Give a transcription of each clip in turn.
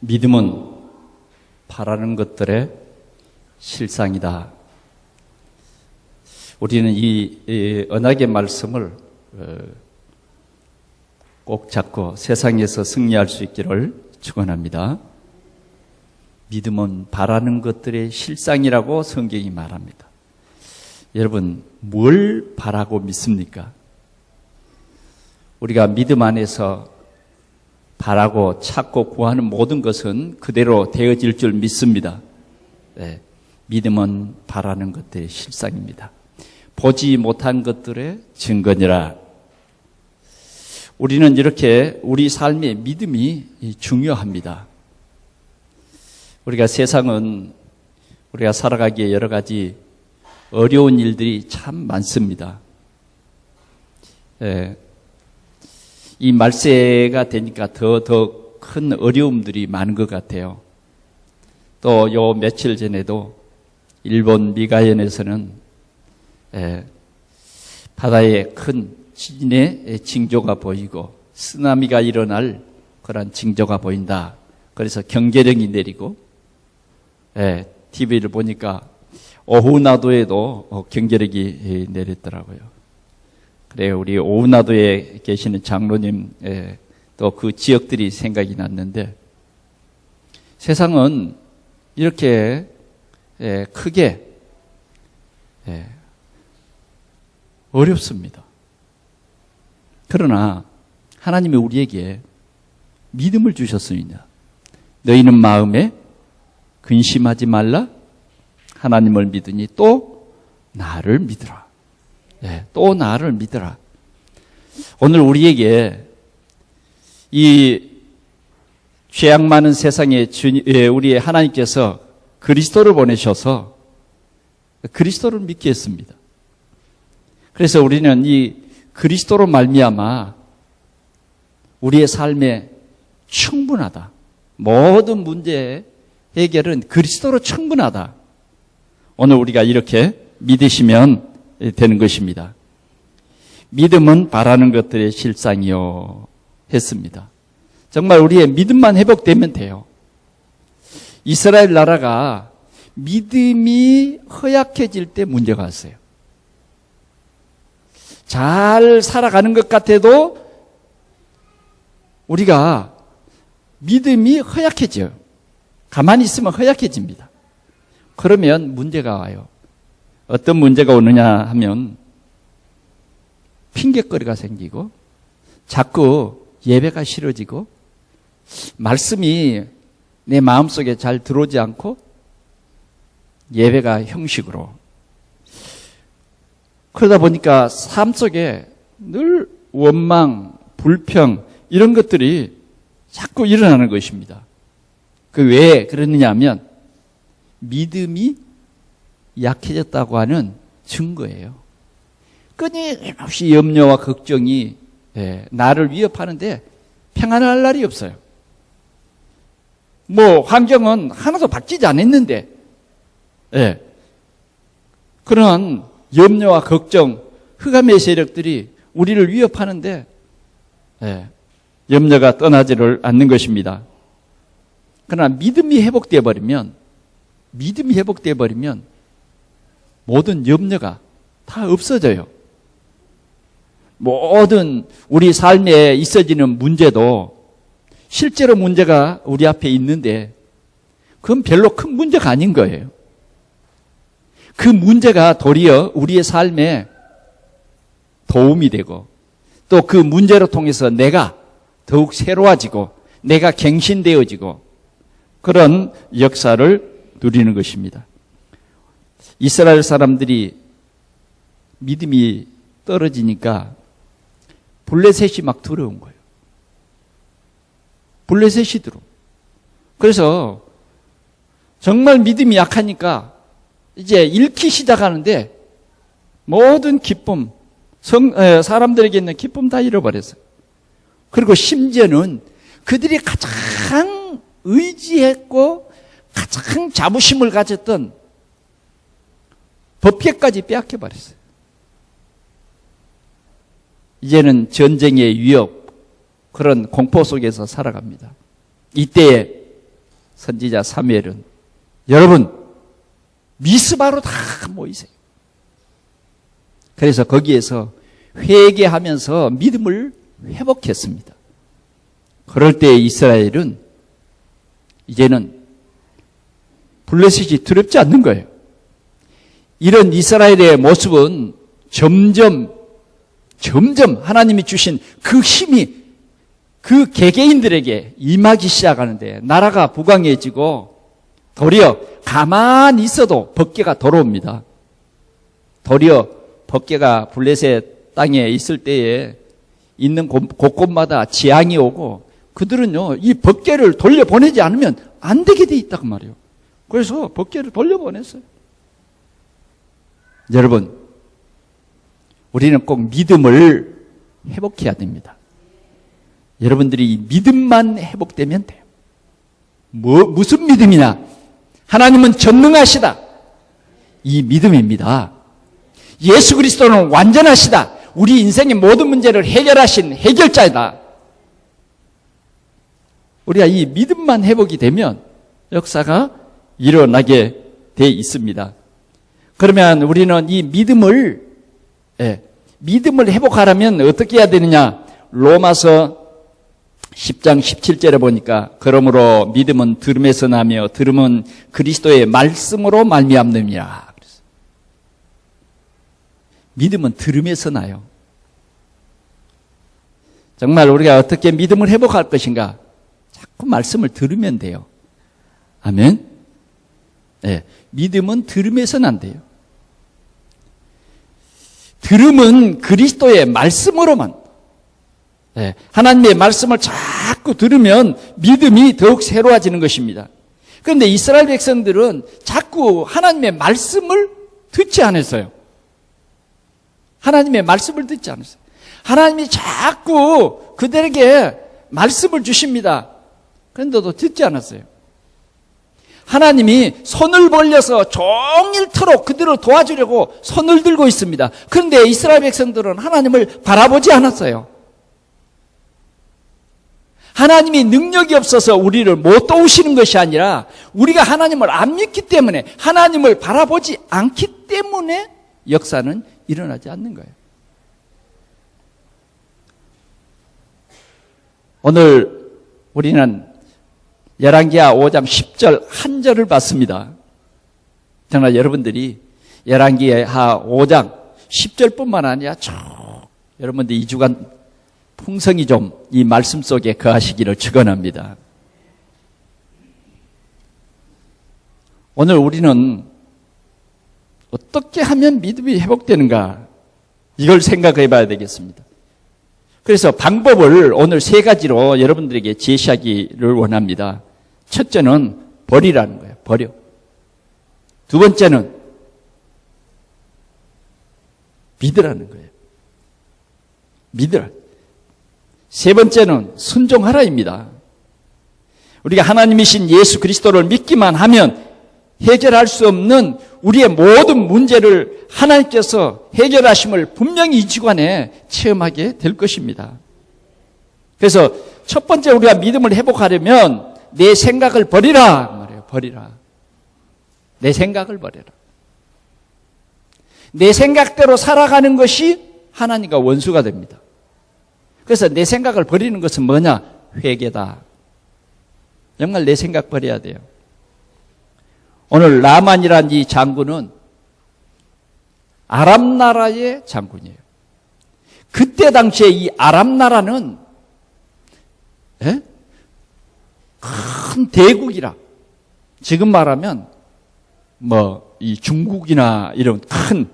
믿음은 바라는 것들의 실상이다. 우리는 이 언약의 말씀을 꼭 잡고 세상에서 승리할 수 있기를 축원합니다. 믿음은 바라는 것들의 실상이라고 성경이 말합니다. 여러분, 뭘 바라고 믿습니까? 우리가 믿음 안에서 바라고 찾고 구하는 모든 것은 그대로 되어질 줄 믿습니다. 네, 믿음은 바라는 것들의 실상입니다. 보지 못한 것들의 증거니라. 우리는 이렇게 우리 삶의 믿음이 중요합니다. 우리가 세상은 우리가 살아가기에 여러 가지 어려운 일들이 참 많습니다. 이 말세가 되니까 더 큰 어려움들이 많은 것 같아요. 또 요 며칠 전에도 일본 미가현에서는 바다에 큰 지진의 징조가 보이고 쓰나미가 일어날 그런 징조가 보인다. 그래서 경계령이 내리고 TV를 보니까 오후나도에도 경계령이 내렸더라고요. 그래요. 우리 오후나도에 계시는 장로님 또 그 지역들이 생각이 났는데 세상은 이렇게 크게 어렵습니다. 그러나 하나님이 우리에게 믿음을 주셨습니다. 너희는 마음에 근심하지 말라. 하나님을 믿으니 또 나를 믿으라. 또 나를 믿으라. 오늘 우리에게 이 죄악 많은 세상에 우리의 하나님께서 그리스도를 보내셔서 그리스도를 믿게 했습니다. 그래서 우리는 이 그리스도로 말미암아 우리의 삶에 충분하다. 모든 문제의 해결은 그리스도로 충분하다. 오늘 우리가 이렇게 믿으시면 되는 것입니다. 믿음은 바라는 것들의 실상이요 했습니다. 정말 우리의 믿음만 회복되면 돼요. 이스라엘 나라가 믿음이 허약해질 때 문제가 왔어요. 잘 살아가는 것 같아도 우리가 믿음이 허약해져요. 가만히 있으면 허약해집니다. 그러면 문제가 와요. 어떤 문제가 오느냐 하면 핑계거리가 생기고 자꾸 예배가 싫어지고 말씀이 내 마음속에 잘 들어오지 않고 예배가 형식으로 그러다 보니까 삶 속에 늘 원망, 불평 이런 것들이 자꾸 일어나는 것입니다. 그 왜 그러느냐 하면 믿음이 약해졌다고 하는 증거예요. 끊임없이 염려와 걱정이 나를 위협하는데 평안할 날이 없어요. 환경은 하나도 바뀌지 않았는데 그런 염려와 걱정, 흑암의 세력들이 우리를 위협하는데 염려가 떠나지를 않는 것입니다. 그러나 믿음이 회복되어 버리면 모든 염려가 다 없어져요. 모든 우리 삶에 있어지는 문제도 실제로 문제가 우리 앞에 있는데 그건 별로 큰 문제가 아닌 거예요. 그 문제가 도리어 우리의 삶에 도움이 되고 또 그 문제를 통해서 내가 더욱 새로워지고 내가 갱신되어지고 그런 역사를 누리는 것입니다. 이스라엘 사람들이 믿음이 떨어지니까 블레셋이 막 들어온 거예요. 블레셋이 들어온. 그래서 정말 믿음이 약하니까 이제 잃기 시작하는데 모든 기쁨, 사람들에게 있는 기쁨 다 잃어버렸어요. 그리고 심지어는 그들이 가장 의지했고 가장 자부심을 가졌던 법궤까지 빼앗겨버렸어요. 이제는 전쟁의 위협, 그런 공포 속에서 살아갑니다. 이때에 선지자 사무엘은 여러분 미스바로 다 모이세요. 그래서 거기에서 회개하면서 믿음을 회복했습니다. 그럴 때 이스라엘은 이제는 블레셋이 두렵지 않는 거예요. 이런 이스라엘의 모습은 점점 하나님이 주신 그 힘이 그 개개인들에게 임하기 시작하는데 나라가 부강해지고 도리어 가만히 있어도 법궤가 돌아옵니다. 도리어 법궤가 블레셋 땅에 있을 때에 있는 곳곳마다 재앙이 오고 그들은요 이 법궤를 돌려보내지 않으면 안 되게 돼 있다고 말이에요. 그래서 법궤를 돌려보냈어요. 여러분 우리는 꼭 믿음을 회복해야 됩니다. 여러분들이 믿음만 회복되면 돼요. 무슨 믿음이냐? 하나님은 전능하시다. 이 믿음입니다. 예수 그리스도는 완전하시다. 우리 인생의 모든 문제를 해결하신 해결자이다. 우리가 이 믿음만 회복이 되면 역사가 일어나게 돼 있습니다. 그러면 우리는 이 믿음을 회복하려면 어떻게 해야 되느냐? 로마서 10장 17절에 보니까 그러므로 믿음은 들음에서 나며 들음은 그리스도의 말씀으로 말미암느니라. 믿음은 들음에서 나요. 정말 우리가 어떻게 믿음을 회복할 것인가? 자꾸 말씀을 들으면 돼요. 아멘. 네, 믿음은 들음에서 난대요. 들음은 그리스도의 말씀으로만. 네, 하나님의 말씀을 자꾸 들으면 믿음이 더욱 새로워지는 것입니다. 그런데 이스라엘 백성들은 자꾸 하나님의 말씀을 듣지 않았어요. 하나님의 말씀을 듣지 않았어요. 하나님이 자꾸 그들에게 말씀을 주십니다. 그런데도 듣지 않았어요. 하나님이 손을 벌려서 종일토록 그들을 도와주려고 손을 들고 있습니다. 그런데 이스라엘 백성들은 하나님을 바라보지 않았어요. 하나님이 능력이 없어서 우리를 못 도우시는 것이 아니라 우리가 하나님을 안 믿기 때문에 하나님을 바라보지 않기 때문에 역사는 일어나지 않는 거예요. 오늘 우리는 열왕기하 5장 10절 한 절을 봤습니다. 정말 여러분들이 열왕기하 5장 10절뿐만 아니라 쭉 여러분들 2주간 풍성히 좀 이 말씀 속에 거하시기를 축원합니다. 오늘 우리는 어떻게 하면 믿음이 회복되는가 이걸 생각해 봐야 되겠습니다. 그래서 방법을 오늘 3가지로 여러분들에게 제시하기를 원합니다. 첫째는 버리라는 거예요. 버려. 두 번째는 믿으라는 거예요. 믿으라. 세 번째는 순종하라입니다. 우리가 하나님이신 예수 그리스도를 믿기만 하면 해결할 수 없는 우리의 모든 문제를 하나님께서 해결하심을 분명히 이 주간에 체험하게 될 것입니다. 그래서 첫 번째 우리가 믿음을 회복하려면 내 생각을 버리라 말이에요. 버리라. 내 생각을 버려라. 내 생각대로 살아가는 것이 하나님과 원수가 됩니다. 그래서 내 생각을 버리는 것은 뭐냐? 회개다. 정말 내 생각 버려야 돼요. 오늘 나만이란 이 장군은 아람 나라의 장군이에요. 그때 당시에 이 아람 나라는 큰 대국이라. 지금 말하면 이 중국이나 이런 큰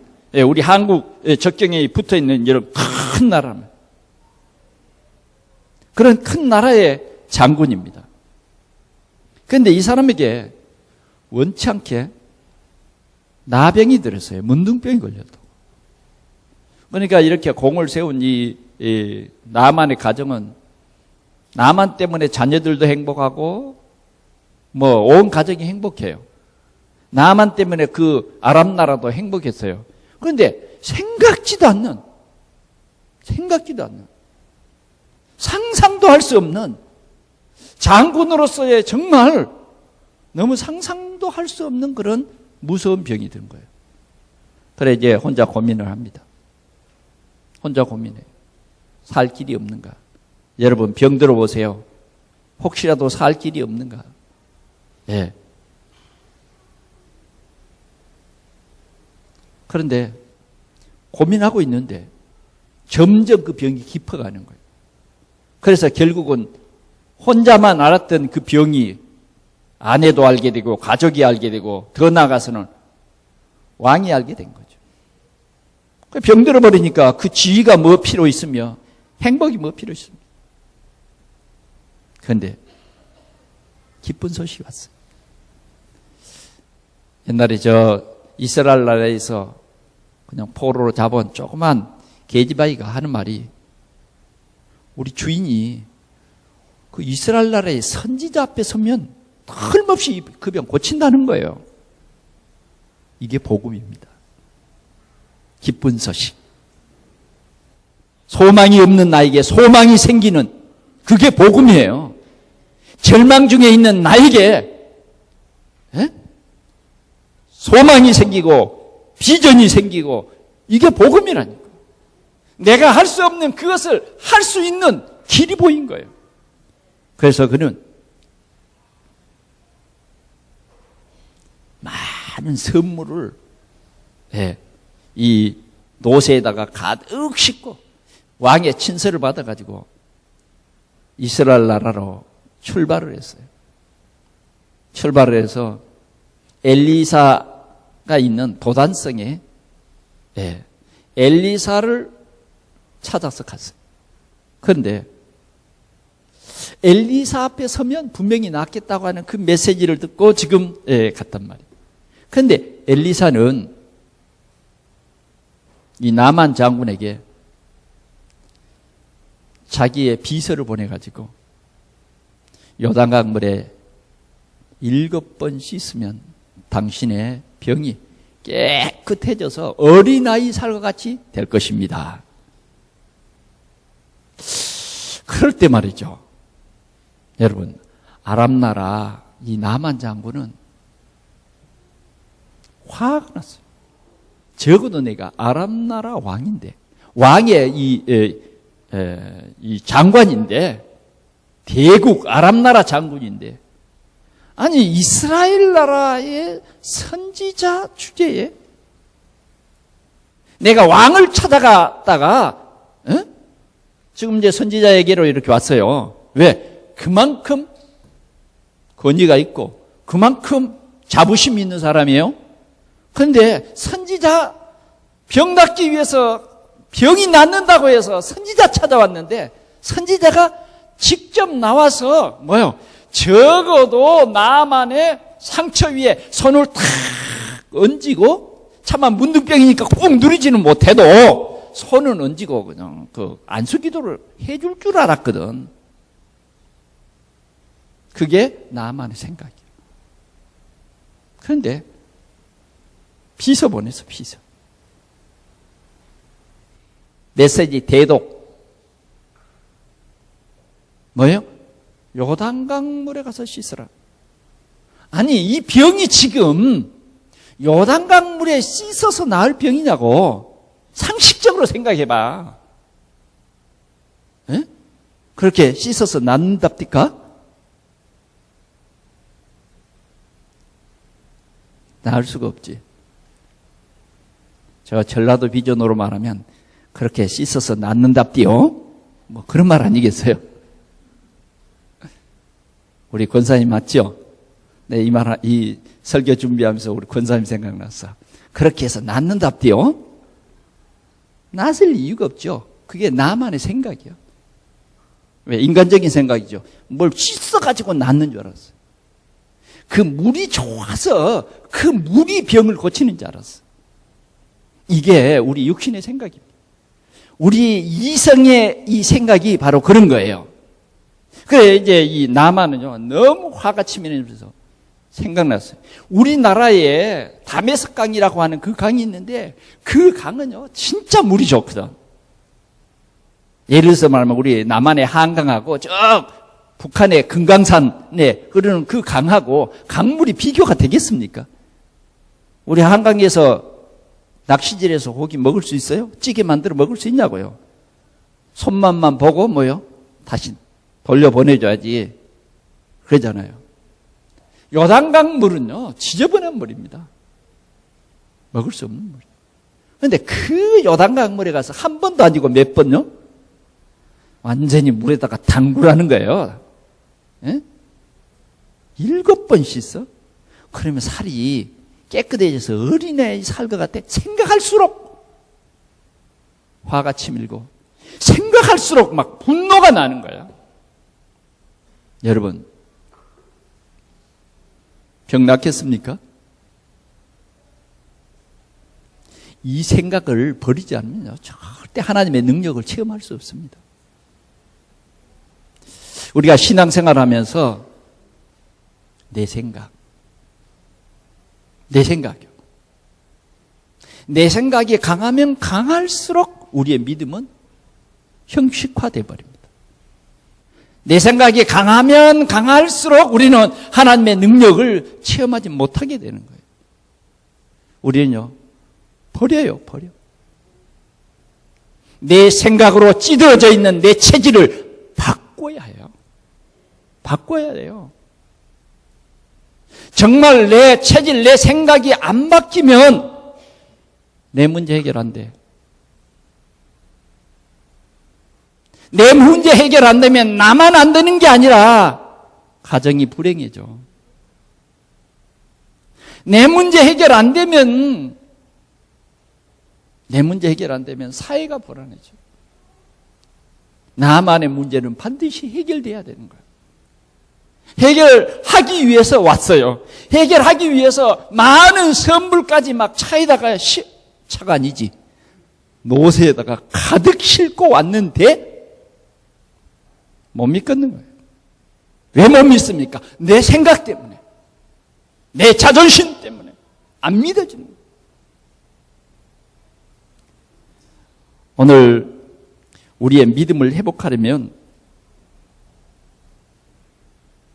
우리 한국 적경에 붙어 있는 이런 큰 나라입니다. 그런 큰 나라의 장군입니다. 그런데 이 사람에게 원치 않게 나병이 들었어요. 문둥병이 걸려도. 그러니까 이렇게 공을 세운 이 나만의 가정은 나만 때문에 자녀들도 행복하고 온 가정이 행복해요. 나만 때문에 그 아람 나라도 행복했어요. 그런데 생각지도 않는 상상도 할 수 없는 장군으로서의 정말 너무 상상도 할 수 없는 그런 무서운 병이 든 거예요. 그래 이제 혼자 고민을 합니다. 혼자 고민해요. 살 길이 없는가? 여러분 병 들어보세요. 혹시라도 살 길이 없는가? 예. 그런데 고민하고 있는데 점점 그 병이 깊어가는 거예요. 그래서 결국은 혼자만 알았던 그 병이 아내도 알게 되고 가족이 알게 되고 더 나아가서는 왕이 알게 된 거죠. 병 들어버리니까 그 지위가 뭐 필요 있으며 행복이 뭐 필요 있습니까? 그런데 기쁜 소식이 왔어요. 옛날에 저 이스라엘 나라에서 그냥 포로로 잡은 조그만 계집아이가 하는 말이, 우리 주인이 그 이스라엘 나라의 선지자 앞에 서면 틀림없이 그 병 고친다는 거예요. 이게 복음입니다. 기쁜 소식. 소망이 없는 나에게 소망이 생기는 그게 복음이에요. 절망 중에 있는 나에게 소망이 생기고 비전이 생기고 이게 복음이라니까. 내가 할 수 없는 그것을 할 수 있는 길이 보인 거예요. 그래서 그는 많은 선물을 이 노새에다가 가득 싣고 왕의 친서를 받아가지고 이스라엘 나라로 출발을 했어요. 출발을 해서 엘리사가 있는 도단성에 엘리사를 찾아서 갔어요. 그런데 엘리사 앞에 서면 분명히 낫겠다고 하는 그 메시지를 듣고 지금 갔단 말이에요. 그런데 엘리사는 이 나만 장군에게 자기의 비서를 보내가지고 요단강 물에 7번 씻으면 당신의 병이 깨끗해져서 어린아이 살과 같이 될 것입니다. 그럴 때 말이죠. 여러분, 아람 나라 이 나만 장군은 화가 났어요. 적어도 내가 아람 나라 왕인데, 왕의 이 장관인데, 대국 아람 나라 장군인데, 아니 이스라엘 나라의 선지자 주제에 내가 왕을 찾아갔다가 지금 이제 선지자에게로 이렇게 왔어요. 왜? 그만큼 권위가 있고 그만큼 자부심이 있는 사람이에요. 그런데 선지자 병 낫기 위해서 병이 낫는다고 해서 선지자 찾아왔는데 선지자가 직접 나와서 적어도 나만의 상처 위에 손을 탁 얹고, 차마 문둥병이니까 꼭 누리지는 못해도 손을 얹고 그냥 그 안수기도를 해줄 줄 알았거든. 그게 나만의 생각이야. 그런데 비서 보내서 비서. 메시지 대독. 뭐예요? 요단강 물에 가서 씻으라. 아니 이 병이 지금 요단강 물에 씻어서 나을 병이냐고. 상식적으로 생각해봐. 그렇게 씻어서 낫는답니까? 나을 수가 없지. 제가 전라도 비전으로 말하면 그렇게 씻어서 낫는답디요? 뭐 그런 말 아니겠어요? 우리 권사님 맞죠? 네, 이 설교 준비하면서 우리 권사님 생각났어. 그렇게 해서 낫는답디요? 낫을 이유가 없죠. 그게 나만의 생각이요. 왜? 인간적인 생각이죠. 뭘 씻어가지고 낫는 줄 알았어요. 그 물이 좋아서 그 물이 병을 고치는 줄 알았어. 이게 우리 육신의 생각입니다. 우리 이성의 이 생각이 바로 그런 거예요. 그래 이제 이 나만은요 너무 화가 치밀어서 생각났어요. 우리나라에 다메섹강이라고 하는 그 강이 있는데 그 강은요 진짜 물이 좋거든. 예를 들어서 말하면 우리 남한의 한강하고 저 북한의 금강산에 흐르는 그 강하고 강물이 비교가 되겠습니까? 우리 한강에서 낚시질해서 고기 먹을 수 있어요? 찌개 만들어 먹을 수 있냐고요? 손맛만 보고 뭐요? 다시 돌려보내줘야지. 그러잖아요. 요단강 물은요, 지저분한 물입니다. 먹을 수 없는 물. 그런데 그 요단강 물에 가서 한 번도 아니고 몇 번요? 완전히 물에다가 담그라는 거예요. 예? 7번 씻어? 그러면 살이 깨끗해져서 어린애의 살 것 같아. 생각할수록 화가 치밀고 생각할수록 막 분노가 나는 거야. 여러분, 병 낫겠습니까? 이 생각을 버리지 않으면 절대 하나님의 능력을 체험할 수 없습니다. 우리가 신앙생활을 하면서 내 생각이요. 내 생각이 강하면 강할수록 우리의 믿음은 형식화되어 버립니다. 내 생각이 강하면 강할수록 우리는 하나님의 능력을 체험하지 못하게 되는 거예요. 우리는요, 버려. 내 생각으로 찌들어져 있는 내 체질을 바꿔야 해요. 바꿔야 돼요. 정말 내 체질, 내 생각이 안 바뀌면 내 문제 해결 안 돼. 내 문제 해결 안 되면 나만 안 되는 게 아니라 가정이 불행해져. 내 문제 해결 안 되면 사회가 불안해져. 나만의 문제는 반드시 해결돼야 되는 거예요. 해결하기 위해서 왔어요. 해결하기 위해서 많은 선물까지 막 차에다가 차가 아니지. 노새에다가 가득 싣고 왔는데 못 믿겠는 거예요. 왜 못 믿습니까? 내 생각 때문에, 내 자존심 때문에 안 믿어지는 거예요. 오늘 우리의 믿음을 회복하려면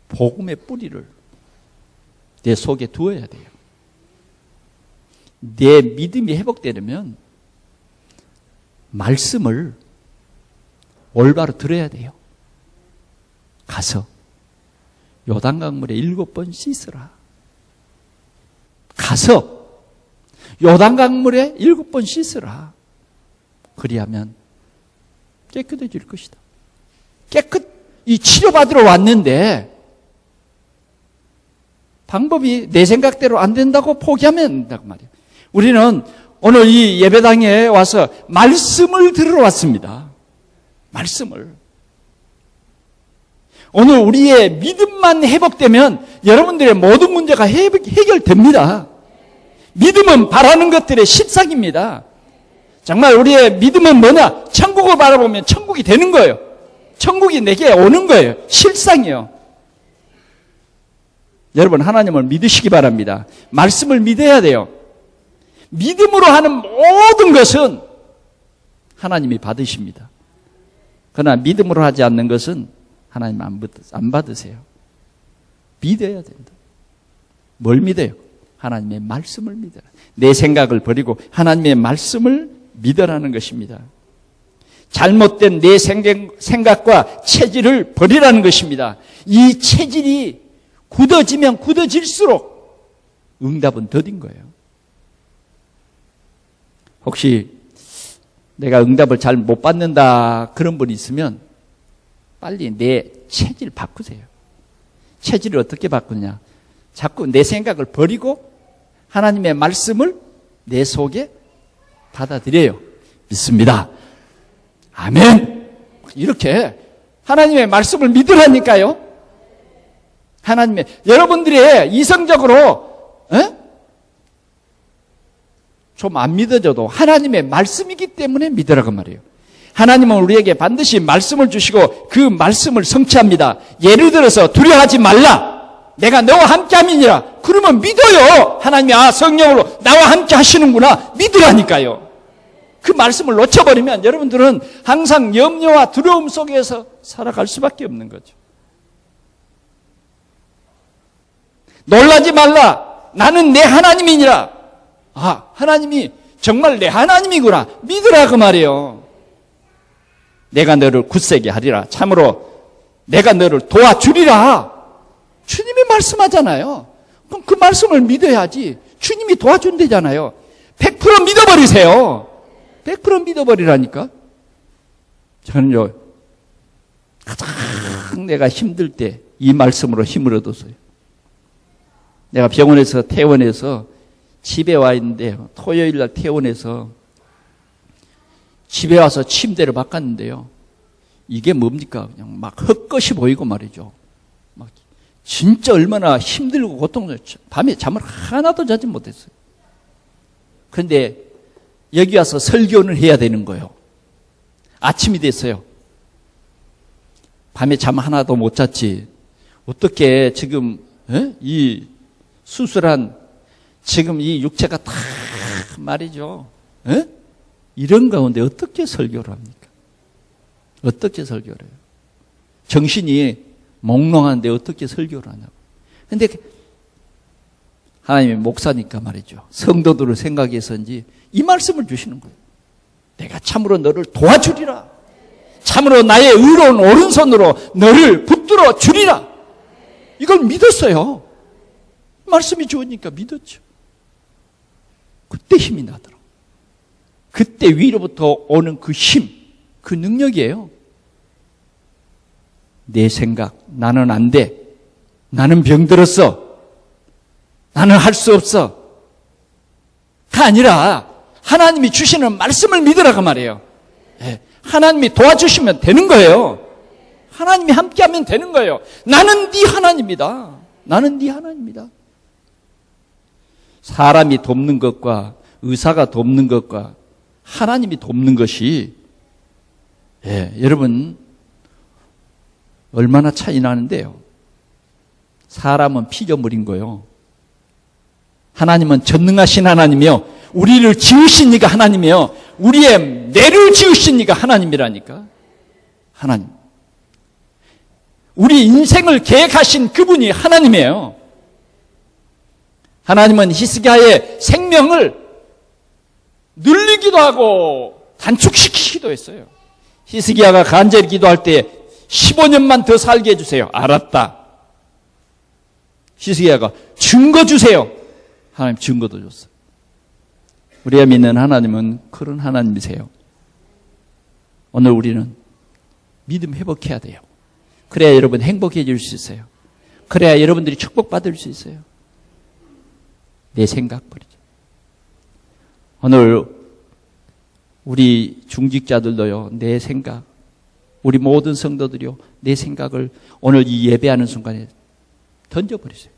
복음의 뿌리를 내 속에 두어야 돼요. 내 믿음이 회복되려면 말씀을 올바로 들어야 돼요. 가서 요단강물에 7번 씻으라. 가서 요단강물에 7번 씻으라. 그리하면 깨끗해질 것이다. 이 치료받으러 왔는데 방법이 내 생각대로 안 된다고 포기하면 안 된다고 말이에요. 우리는 오늘 이 예배당에 와서 말씀을 들으러 왔습니다. 말씀을. 오늘 우리의 믿음만 회복되면 여러분들의 모든 문제가 해결됩니다. 믿음은 바라는 것들의 실상입니다. 정말 우리의 믿음은 뭐냐? 천국을 바라보면 천국이 되는 거예요. 천국이 내게 오는 거예요. 실상이요. 여러분, 하나님을 믿으시기 바랍니다. 말씀을 믿어야 돼요. 믿음으로 하는 모든 것은 하나님이 받으십니다. 그러나 믿음으로 하지 않는 것은 하나님 안 받으세요. 믿어야 된다. 뭘 믿어요? 하나님의 말씀을 믿어라. 내 생각을 버리고 하나님의 말씀을 믿으라는 것입니다. 잘못된 내 생각과 체질을 버리라는 것입니다. 이 체질이 굳어지면 굳어질수록 응답은 더딘 거예요. 혹시 내가 응답을 잘 못 받는다 그런 분이 있으면 빨리 내 체질 바꾸세요. 체질을 어떻게 바꾸냐? 자꾸 내 생각을 버리고 하나님의 말씀을 내 속에 받아들여요. 믿습니다. 아멘. 이렇게 하나님의 말씀을 믿으라니까요. 여러분들이 이성적으로 좀 안 믿어져도 하나님의 말씀이기 때문에 믿으라고 말이에요. 하나님은 우리에게 반드시 말씀을 주시고 그 말씀을 성취합니다. 예를 들어서 두려워하지 말라. 내가 너와 함께함이니라. 그러면 믿어요. 하나님이 성령으로 나와 함께 하시는구나. 믿으라니까요. 그 말씀을 놓쳐버리면 여러분들은 항상 염려와 두려움 속에서 살아갈 수밖에 없는 거죠. 놀라지 말라. 나는 내 하나님이니라. 아, 하나님이 정말 내 하나님이구나. 믿으라 그 말이에요. 내가 너를 굳세게 하리라. 참으로 내가 너를 도와주리라. 주님이 말씀하잖아요. 그럼 그 말씀을 믿어야지. 주님이 도와준대잖아요. 100% 믿어버리세요. 100% 믿어버리라니까. 저는요, 가장 내가 힘들 때 이 말씀으로 힘을 얻었어요. 내가 병원에서 퇴원해서 집에 와 있는데, 토요일 날 퇴원해서 집에 와서 침대를 바꿨는데요. 이게 뭡니까? 그냥 막 헛것이 보이고 말이죠. 막 진짜 얼마나 힘들고 고통스럽죠. 밤에 잠을 하나도 자지 못했어요. 그런데 여기 와서 설교는 해야 되는 거예요. 아침이 됐어요. 밤에 잠 하나도 못 잤지. 어떻게 지금 이 수술한 지금 이 육체가 다 말이죠. 이런 가운데 어떻게 설교를 합니까? 어떻게 설교를 해요? 정신이 몽롱한데 어떻게 설교를 하냐고. 근데 하나님의 목사니까 말이죠. 성도들을 생각해서인지 이 말씀을 주시는 거예요. 내가 참으로 너를 도와주리라. 참으로 나의 의로운 오른손으로 너를 붙들어 주리라. 이걸 믿었어요. 말씀이 좋으니까 믿었죠. 그때 힘이 나더라고요. 그때 위로부터 오는 그 힘, 그 능력이에요. 내 생각, 나는 안 돼. 나는 병들었어. 나는 할 수 없어. 가 아니라 하나님이 주시는 말씀을 믿으라고 말이에요. 하나님이 도와주시면 되는 거예요. 하나님이 함께하면 되는 거예요. 나는 네 하나님이다. 나는 네 하나님이다. 사람이 돕는 것과 의사가 돕는 것과 하나님이 돕는 것이 여러분 얼마나 차이 나는데요. 사람은 피조물인 거예요. 하나님은 전능하신 하나님이요. 우리를 지으신 이가 하나님이요. 우리의 뇌를 지으신 이가 하나님이라니까. 하나님. 우리 인생을 계획하신 그분이 하나님이에요. 하나님은 히스기야의 생명을 늘리기도 하고 단축시키기도 했어요. 히스기야가 간절히 기도할 때 15년만 더 살게 해주세요. 알았다. 히스기야가 증거 주세요. 하나님 증거도 줬어요. 우리가 믿는 하나님은 그런 하나님이세요. 오늘 우리는 믿음 회복해야 돼요. 그래야 여러분 행복해질 수 있어요. 그래야 여러분들이 축복받을 수 있어요. 내 생각 버리죠. 오늘 우리 중직자들도요. 내 생각, 우리 모든 성도들이요. 내 생각을 오늘 이 예배하는 순간에 던져버리세요.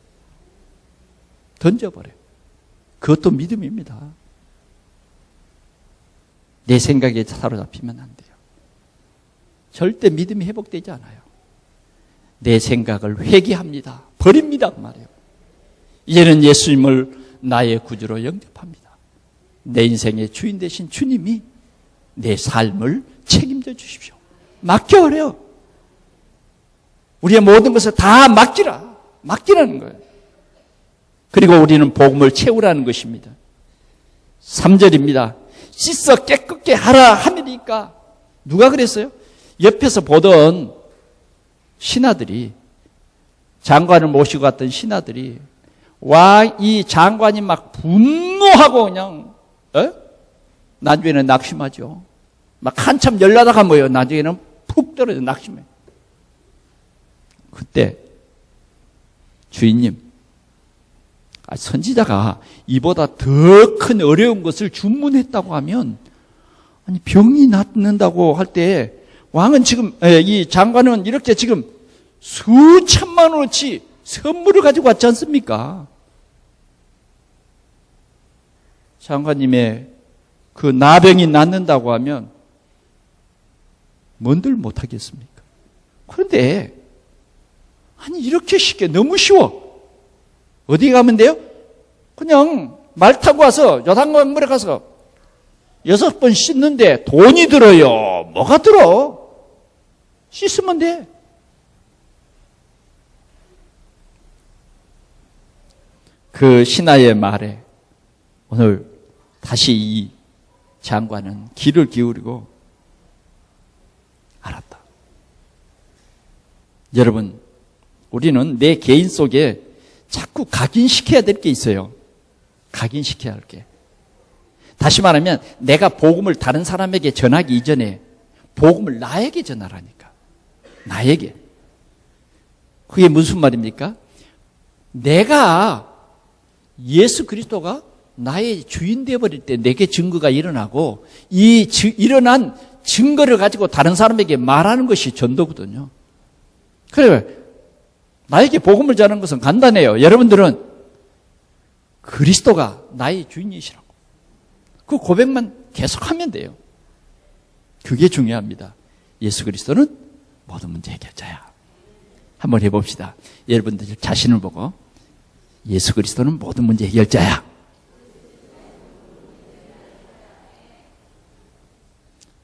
던져버려요. 그것도 믿음입니다. 내 생각에 사로잡히면 안 돼요. 절대 믿음이 회복되지 않아요. 내 생각을 회개합니다. 버립니다. 그 말이에요. 이제는 예수님을 나의 구주로 영접합니다. 내 인생의 주인 되신 주님이 내 삶을 책임져 주십시오. 맡겨버려요. 우리의 모든 것을 다 맡기라. 맡기라는 거예요. 그리고 우리는 복음을 채우라는 것입니다. 3절입니다. 씻어 깨끗게 하라 함이니까. 누가 그랬어요? 옆에서 보던 신하들이, 장관을 모시고 갔던 신하들이 이 장관이 막 분노하고 그냥 나중에는 낙심하죠. 막 한참 열나다가 뭐예요. 나중에는 푹 떨어져 낙심해. 그때 주인님, 선지자가 이보다 더 큰 어려운 것을 주문했다고 하면, 아니 병이 낫는다고 할 때 왕은 지금 이 장관은 이렇게 지금 수천만 원어치 선물을 가지고 왔지 않습니까? 장관님의 그 나병이 낫는다고 하면 뭔들 못하겠습니까? 그런데 아니 이렇게 쉽게 너무 쉬워. 어디 가면 돼요? 그냥 말 타고 와서 요단강물에 가서 6번 씻는데 돈이 들어요. 뭐가 들어? 씻으면 돼. 그 신하의 말에 오늘 다시 이 장관은 귀를 기울이고 알았다. 여러분, 우리는 내 개인 속에 자꾸 각인시켜야 될 게 있어요. 각인시켜야 할 게. 다시 말하면 내가 복음을 다른 사람에게 전하기 이전에 복음을 나에게 전하라니까. 나에게. 그게 무슨 말입니까? 내가 예수 그리스도가 나의 주인 되어버릴 때 내게 증거가 일어나고 이 일어난 증거를 가지고 다른 사람에게 말하는 것이 전도거든요. 그래요. 나에게 복음을 전하는 것은 간단해요. 여러분들은 그리스도가 나의 주인이시라고. 그 고백만 계속하면 돼요. 그게 중요합니다. 예수 그리스도는 모든 문제 해결자야. 한번 해봅시다. 여러분들 자신을 보고 예수 그리스도는 모든 문제 해결자야.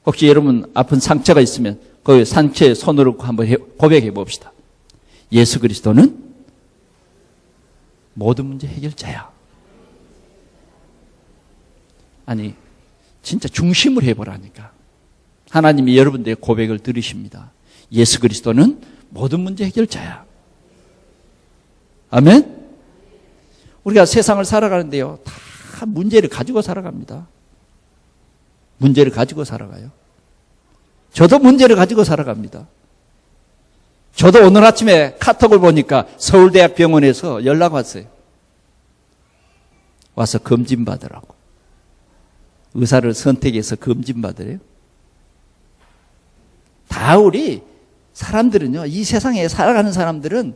혹시 여러분 아픈 상처가 있으면 그 상처에 손으로 한번 고백해 봅시다. 예수 그리스도는 모든 문제 해결자야. 아니 진짜 중심을 해보라니까. 하나님이 여러분들의 고백을 들으십니다. 예수 그리스도는 모든 문제 해결자야. 아멘? 우리가 세상을 살아가는데요, 다 문제를 가지고 살아갑니다. 문제를 가지고 살아가요. 저도 문제를 가지고 살아갑니다. 저도 오늘 아침에 카톡을 보니까 서울대학병원에서 연락 왔어요. 와서 검진받으라고. 의사를 선택해서 검진받으래요. 다 우리 사람들은요, 이 세상에 살아가는 사람들은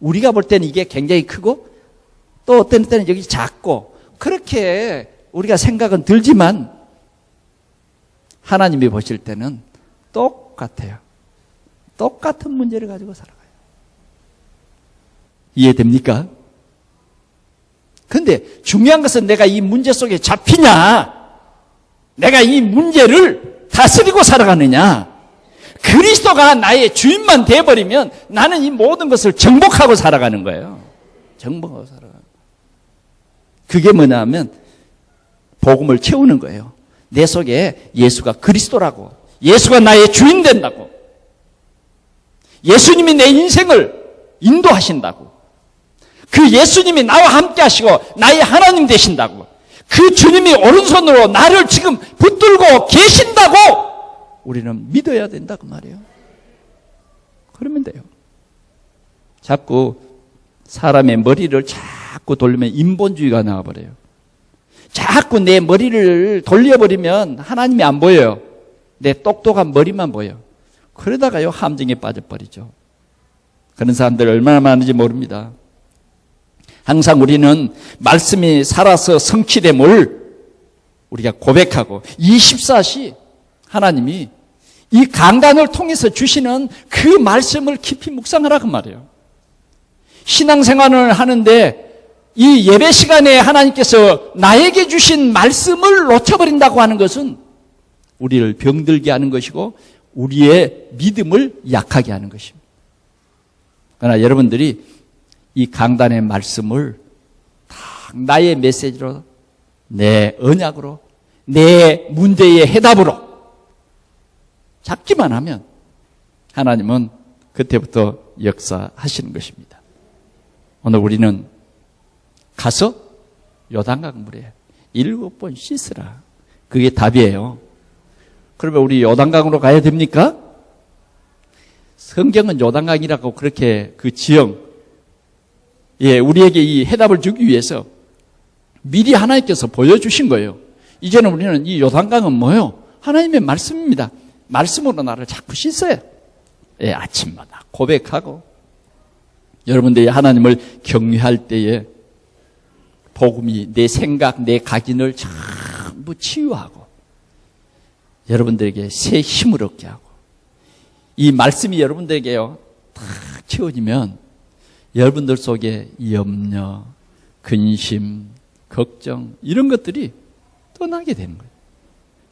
우리가 볼 때는 이게 굉장히 크고 또 어떤 때는 여기 작고 그렇게 우리가 생각은 들지만 하나님이 보실 때는 똑같아요. 똑같은 문제를 가지고 살아가요. 이해됩니까? 그런데 중요한 것은 내가 이 문제 속에 잡히냐, 내가 이 문제를 다스리고 살아가느냐. 그리스도가 나의 주인만 돼버리면 나는 이 모든 것을 정복하고 살아가는 거예요. 정복하고 살아가는 거예요. 그게 뭐냐면 복음을 채우는 거예요. 내 속에 예수가 그리스도라고, 예수가 나의 주인 된다고, 예수님이 내 인생을 인도하신다고, 그 예수님이 나와 함께 하시고 나의 하나님 되신다고, 그 주님이 오른손으로 나를 지금 붙들고 계신다고 우리는 믿어야 된다 그 말이에요. 그러면 돼요. 자꾸 사람의 머리를 자꾸 돌리면 인본주의가 나와버려요. 자꾸 내 머리를 돌려버리면 하나님이 안 보여요. 내 똑똑한 머리만 보여. 그러다가요 함정에 빠져버리죠. 그런 사람들 얼마나 많은지 모릅니다. 항상 우리는 말씀이 살아서 성취됨을 우리가 고백하고 24시 하나님이 이 강단을 통해서 주시는 그 말씀을 깊이 묵상하라고 말이에요. 신앙생활을 하는데 이 예배 시간에 하나님께서 나에게 주신 말씀을 놓쳐버린다고 하는 것은 우리를 병들게 하는 것이고 우리의 믿음을 약하게 하는 것입니다. 그러나 여러분들이 이 강단의 말씀을 다 나의 메시지로, 내 언약으로, 내 문제의 해답으로 잡기만 하면 하나님은 그때부터 역사하시는 것입니다. 오늘 우리는 가서 요단강 물에 7번 씻으라. 그게 답이에요. 그러면 우리 요단강으로 가야 됩니까? 성경은 요단강이라고 그렇게 그 지형, 우리에게 이 해답을 주기 위해서 미리 하나님께서 보여주신 거예요. 이제는 우리는 이 요단강은 뭐예요? 하나님의 말씀입니다. 말씀으로 나를 자꾸 씻어요. 아침마다 고백하고 여러분들이 하나님을 경외할 때에 복음이 내 생각, 내 각인을 전부 치유하고 여러분들에게 새 힘을 얻게 하고 이 말씀이 여러분들에게요 딱 채워지면 여러분들 속에 염려, 근심, 걱정 이런 것들이 떠나게 되는 거예요.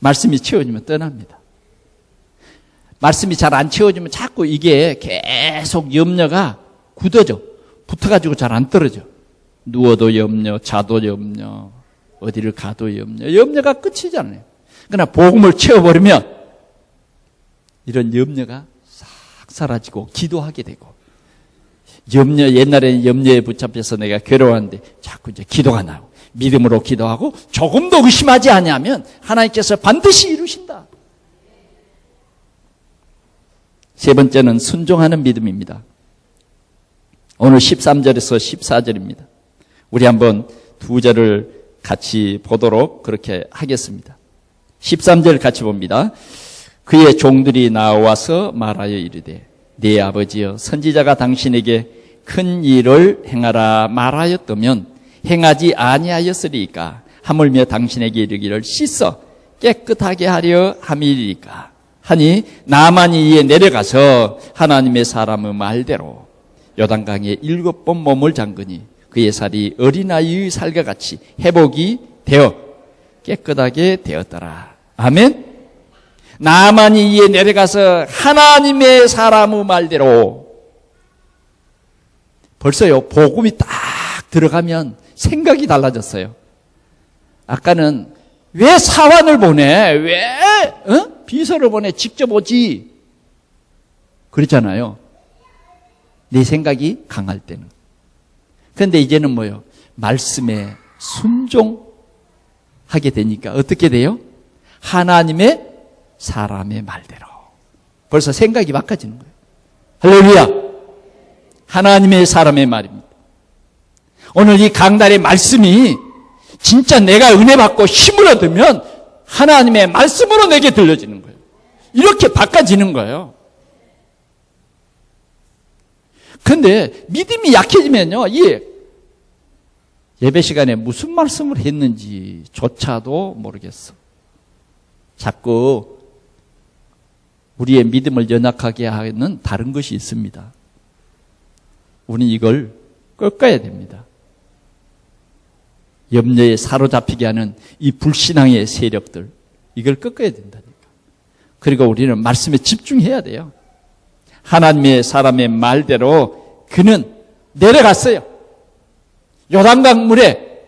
말씀이 채워지면 떠납니다. 말씀이 잘 안 채워지면 자꾸 이게 계속 염려가 굳어져. 붙어가지고 잘 안 떨어져. 누워도 염려, 자도 염려, 어디를 가도 염려. 염려가 끝이잖아요. 그러나 복음을 채워버리면 이런 염려가 싹 사라지고 기도하게 되고, 옛날에는 염려에 붙잡혀서 내가 괴로웠는데 자꾸 이제 기도가 나고 믿음으로 기도하고 조금도 의심하지 않으면 하나님께서 반드시 이루신다. 세 번째는 순종하는 믿음입니다. 오늘 13절에서 14절입니다. 우리 한번 두 절을 같이 보도록 그렇게 하겠습니다. 13절 같이 봅니다. 그의 종들이 나와서 말하여 이르되 네 아버지여 선지자가 당신에게 큰 일을 행하라 말하였다면 행하지 아니하였으리까 하물며 당신에게 이르기를 씻어 깨끗하게 하려 함이리까 하니 나만이 이에 내려가서 하나님의 사람의 말대로 요단강에 7번 몸을 잠그니 그의 살이 어린아이의 살과 같이 회복이 되어 깨끗하게 되었더라. 아멘. 나만이 이에 내려가서 하나님의 사람의 말대로. 벌써요, 복음이 딱 들어가면 생각이 달라졌어요. 아까는 왜 사환을 보내? 왜 비서를 보내? 직접 오지. 그랬잖아요. 내 생각이 강할 때는. 그런데 이제는 뭐요? 말씀에 순종하게 되니까 어떻게 돼요? 하나님의 사람의 말대로. 벌써 생각이 바꿔지는 거예요. 할렐루야. 하나님의 사람의 말입니다. 오늘 이 강단의 말씀이 진짜 내가 은혜 받고 힘을 얻으면 하나님의 말씀으로 내게 들려지는 거예요. 이렇게 바꿔지는 거예요. 그런데 믿음이 약해지면요, 이 예배 시간에 무슨 말씀을 했는지조차도 모르겠어. 자꾸 우리의 믿음을 연약하게 하는 다른 것이 있습니다. 우리는 이걸 꺾어야 됩니다. 염려에 사로잡히게 하는 이 불신앙의 세력들, 이걸 꺾어야 된다니까. 그리고 우리는 말씀에 집중해야 돼요. 하나님의 사람의 말대로 그는 내려갔어요. 요단강 물에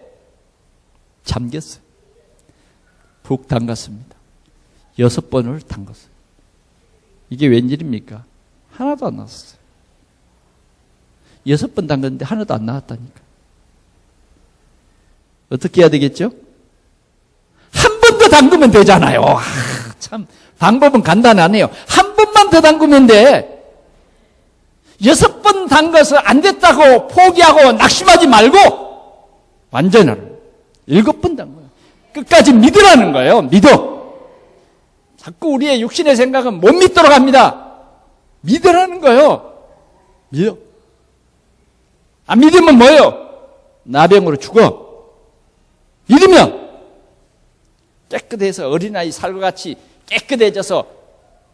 잠겼어요. 푹 담갔습니다. 6번을 담갔어요. 이게 웬일입니까? 하나도 안 나왔어요. 6번 담갔는데 하나도 안 나왔다니까. 어떻게 해야 되겠죠? 한 번 더 담그면 되잖아요. 참 방법은 간단하네요. 한 번만 더 담그면 돼. 6번 담가서 안 됐다고 포기하고 낙심하지 말고 완전하라. 7번 담가요. 끝까지 믿으라는 거예요. 믿어. 자꾸 우리의 육신의 생각은 못 믿도록 합니다. 믿으라는 거예요. 믿어. 안 믿으면 뭐예요? 나병으로 죽어. 믿으면 깨끗해서 어린아이 살과 같이 깨끗해져서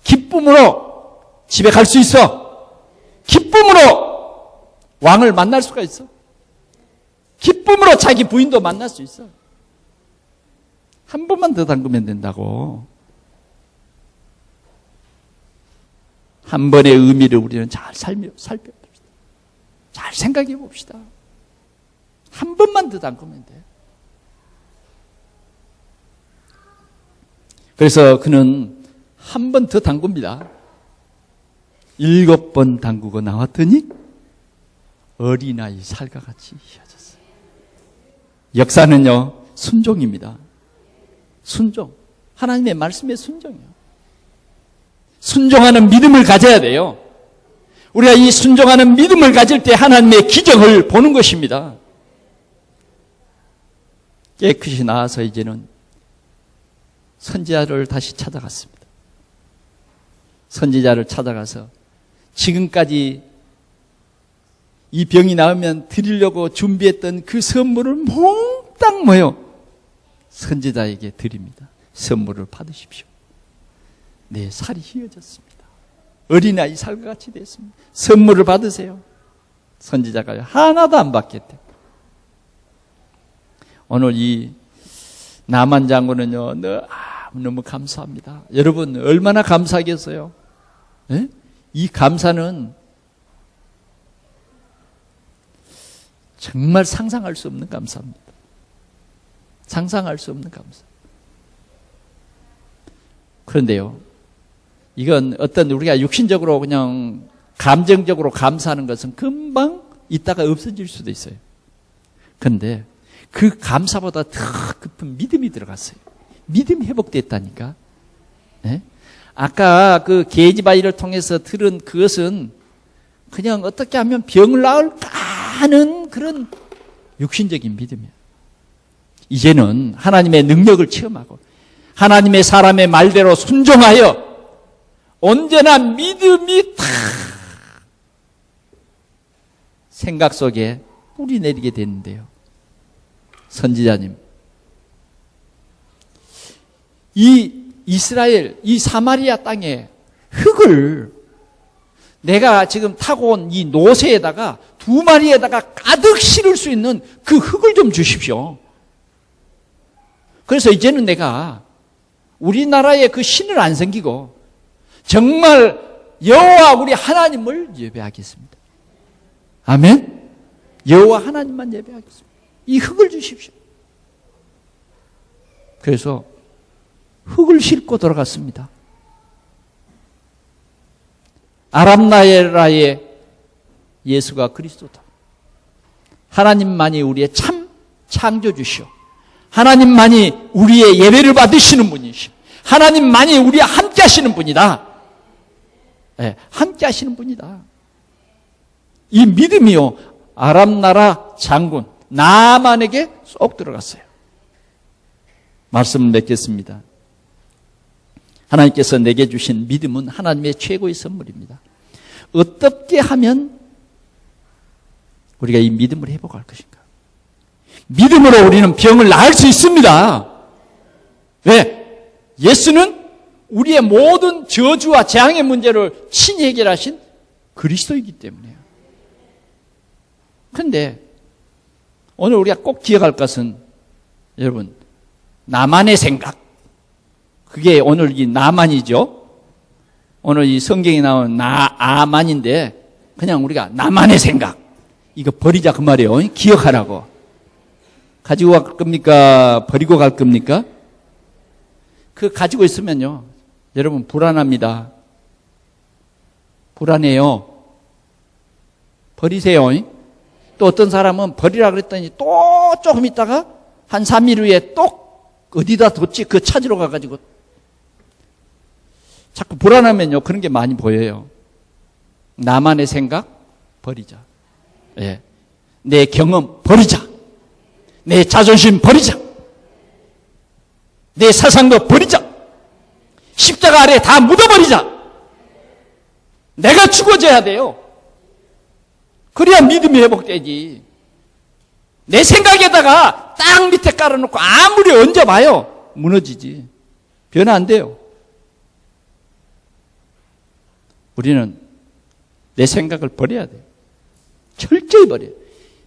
기쁨으로 집에 갈 수 있어. 기쁨으로 왕을 만날 수가 있어. 기쁨으로 자기 부인도 만날 수 있어. 한 번만 더 담그면 된다고. 한 번의 의미를 우리는 잘 살펴봅시다. 잘 생각해 봅시다. 한 번만 더 담그면 돼. 그래서 그는 한 번 더 담굽니다. 7번 담그고 나왔더니 어린아이 살과 같이 휘어졌어요. 역사는요, 순종입니다. 순종. 하나님의 말씀에 순종이에요. 순종하는 믿음을 가져야 돼요. 우리가 이 순종하는 믿음을 가질 때 하나님의 기적을 보는 것입니다. 깨끗이 나와서 이제는 선지자를 다시 찾아갔습니다. 선지자를 찾아가서 지금까지 이 병이 나으면 드리려고 준비했던 그 선물을 몽땅 모여 선지자에게 드립니다. 선물을 받으십시오. 내 살이 휘어졌습니다. 어린아이 살과 같이 됐습니다. 선물을 받으세요. 선지자가 하나도 안 받겠대. 오늘 이 나만 장군은요, 너무 감사합니다. 여러분 얼마나 감사하겠어요? 네? 이 감사는 정말 상상할 수 없는 감사입니다. 상상할 수 없는 감사. 그런데요, 이건 어떤 우리가 육신적으로 그냥 감정적으로 감사하는 것은 금방 있다가 없어질 수도 있어요. 그런데 그 감사보다 더 깊은 믿음이 들어갔어요. 믿음이 회복됐다니까. 네? 아까 그 게하지바이를 통해서 들은 그것은 그냥 어떻게 하면 병을 나을까 하는 그런 육신적인 믿음이에요. 이제는 하나님의 능력을 체험하고 하나님의 사람의 말대로 순종하여 언제나 믿음이 다 생각 속에 뿌리 내리게 되는데요. 선지자님, 이 이스라엘, 이 사마리아 땅에 흙을 내가 지금 타고 온 이 노새에다가 2마리에다가 가득 실을 수 있는 그 흙을 좀 주십시오. 그래서 이제는 내가 우리나라에 그 신을 안 섬기고 정말 여호와 우리 하나님을 예배하겠습니다. 아멘? 여호와 하나님만 예배하겠습니다. 이 흙을 주십시오. 그래서 흙을 싣고 돌아갔습니다. 아람나라의 예수가 그리스도다. 하나님만이 우리의 참 창조주시오. 하나님만이 우리의 예배를 받으시는 분이시오. 하나님만이 우리와 함께 하시는 분이다. 네, 함께 하시는 분이다. 이 믿음이요, 아람나라 장군 나만에게 쏙 들어갔어요. 말씀을 맺겠습니다. 하나님께서 내게 주신 믿음은 하나님의 최고의 선물입니다. 어떻게 하면 우리가 이 믿음을 회복할 것인가? 믿음으로 우리는 병을 나을 수 있습니다. 왜? 예수는 우리의 모든 저주와 재앙의 문제를 친히 해결하신 그리스도이기 때문에요. 그런데 오늘 우리가 꼭 기억할 것은 여러분, 나만의 생각, 그게 오늘 이 나만이죠. 오늘 이 성경에 나온 아만인데 그냥 우리가 나만의 생각, 이거 버리자 그 말이에요. 기억하라고. 가지고 갈 겁니까? 버리고 갈 겁니까? 그 가지고 있으면요, 여러분 불안합니다. 불안해요. 버리세요. 또 어떤 사람은 버리라 그랬더니 또 조금 있다가 한 3일 후에 또 어디다 뒀지? 그거 찾으러 가가지고 자꾸 불안하면요, 그런 게 많이 보여요. 나만의 생각 버리자. 예. 내 경험 버리자. 내 자존심 버리자. 내 사상도 버리자. 십자가 아래 다 묻어버리자. 내가 죽어져야 돼요. 그래야 믿음이 회복되지. 내 생각에다가 땅 밑에 깔아놓고 아무리 얹어봐요, 무너지지. 변화 안 돼요. 우리는 내 생각을 버려야 돼요. 철저히 버려요.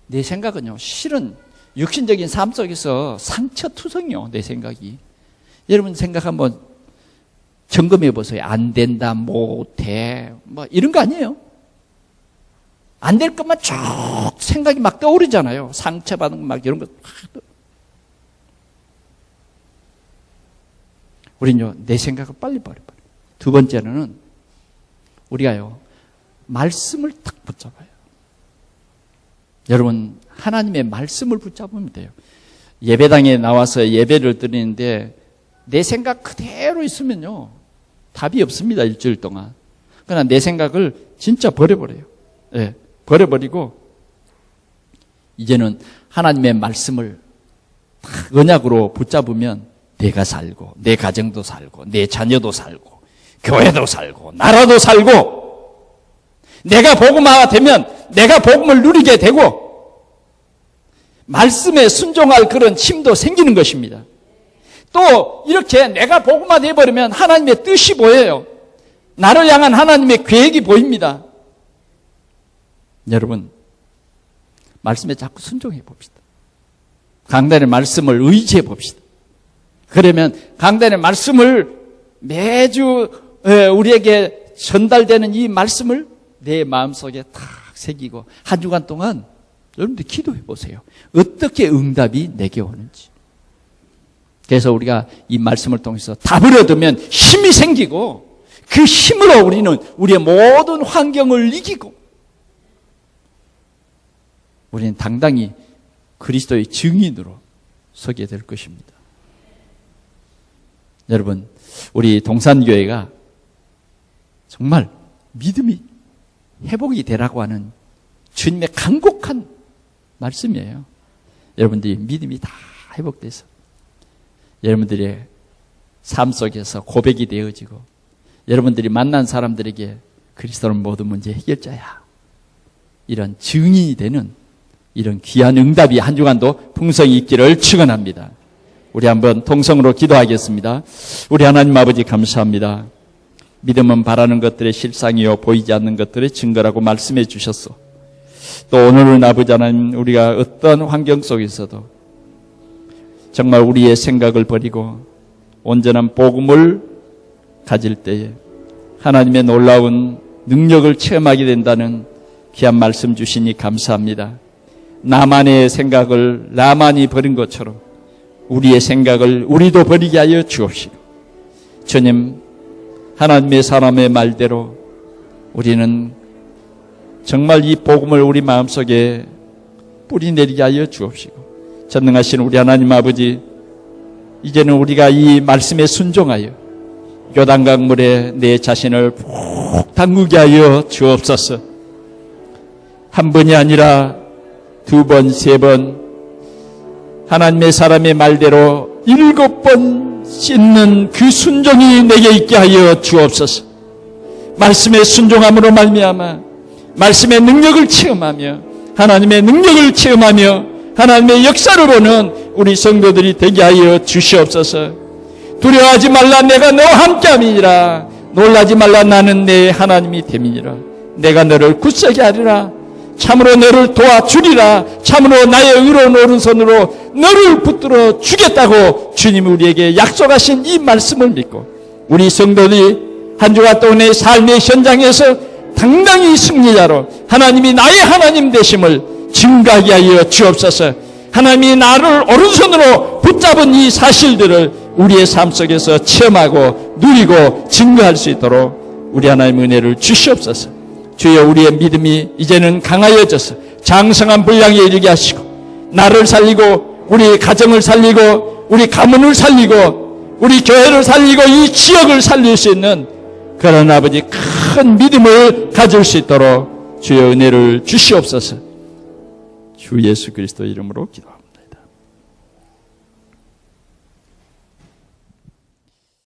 내 생각은요, 실은 육신적인 삶 속에서 상처투성이요, 내 생각이. 여러분 생각 한번 점검해 보세요. 안 된다, 못해, 뭐 이런 거 아니에요. 안 될 것만 쭉 생각이 막 떠오르잖아요. 상처받은 거 막 이런 거. 우리는요, 내 생각을 빨리 버려버려요. 두 번째는 우리가요, 말씀을 딱 붙잡아요. 여러분, 하나님의 말씀을 붙잡으면 돼요. 예배당에 나와서 예배를 드리는데 내 생각 그대로 있으면요, 답이 없습니다. 일주일 동안. 그러나 내 생각을 진짜 버려버려요. 예, 버려버리고 이제는 하나님의 말씀을 딱 언약으로 붙잡으면 내가 살고 내 가정도 살고 내 자녀도 살고 교회도 살고 나라도 살고 내가 복음화가 되면 내가 복음을 누리게 되고 말씀에 순종할 그런 힘도 생기는 것입니다. 또 이렇게 내가 복음화 되어버리면 하나님의 뜻이 보여요. 나를 향한 하나님의 계획이 보입니다. 여러분, 말씀에 자꾸 순종해 봅시다. 강단의 말씀을 의지해 봅시다. 그러면 강단의 말씀을 매주 우리에게 전달되는 이 말씀을 내 마음속에 탁 새기고 한 주간 동안 여러분들 기도해 보세요. 어떻게 응답이 내게 오는지. 그래서 우리가 이 말씀을 통해서 답을 얻으면 힘이 생기고 그 힘으로 우리는 우리의 모든 환경을 이기고 우리는 당당히 그리스도의 증인으로 서게 될 것입니다. 여러분, 우리 동산교회가 정말 믿음이 회복이 되라고 하는 주님의 간곡한 말씀이에요. 여러분들이 믿음이 다 회복돼서 여러분들의 삶 속에서 고백이 되어지고 여러분들이 만난 사람들에게 그리스도는 모든 문제 해결자야, 이런 증인이 되는 이런 귀한 응답이 한 주간도 풍성히 있기를 축원합니다. 우리 한번 통성으로 기도하겠습니다. 우리 하나님 아버지 감사합니다. 믿음은 바라는 것들의 실상이요 보이지 않는 것들의 증거라고 말씀해 주셨소. 또 오늘은 아버지 하나님, 우리가 어떤 환경 속에서도 정말 우리의 생각을 버리고 온전한 복음을 가질 때에 하나님의 놀라운 능력을 체험하게 된다는 귀한 말씀 주시니 감사합니다. 나만의 생각을 나만이 버린 것처럼 우리의 생각을 우리도 버리게 하여 주옵시고, 주님, 하나님의 사람의 말대로 우리는 정말 이 복음을 우리 마음속에 뿌리내리게 하여 주옵시고, 전능하신 우리 하나님 아버지, 이제는 우리가 이 말씀에 순종하여 요단강물에 내 자신을 푹 담그게 하여 주옵소서. 한 번이 아니라 두 번, 세 번 하나님의 사람의 말대로 7번 씻는 그 순종이 내게 있게 하여 주옵소서. 말씀의 순종함으로 말미암아 말씀의 능력을 체험하며 하나님의 능력을 체험하며 하나님의 역사를 보는 우리 성도들이 되게 하여 주시옵소서. 두려워하지 말라, 내가 너와 함께함이니라. 놀라지 말라, 나는 내 하나님이 됨이니라. 내가 너를 굳세게 하리라. 참으로 너를 도와주리라. 참으로 나의 의로운 오른손으로 너를 붙들어 주겠다고 주님이 우리에게 약속하신 이 말씀을 믿고 우리 성도들이 한 주간 동안의 삶의 현장에서 당당히 승리자로 하나님이 나의 하나님 되심을 증거하게 하여 주옵소서. 하나님이 나를 오른손으로 붙잡은 이 사실들을 우리의 삶 속에서 체험하고 누리고 증거할 수 있도록 우리 하나님 은혜를 주시옵소서. 주여, 우리의 믿음이 이제는 강하여져서 장성한 분량에 이르게 하시고 나를 살리고 우리 가정을 살리고 우리 가문을 살리고 우리 교회를 살리고 이 지역을 살릴 수 있는 그런 아버지 큰 믿음을 가질 수 있도록 주여 은혜를 주시옵소서. 주 예수 그리스도 이름으로 기도합니다.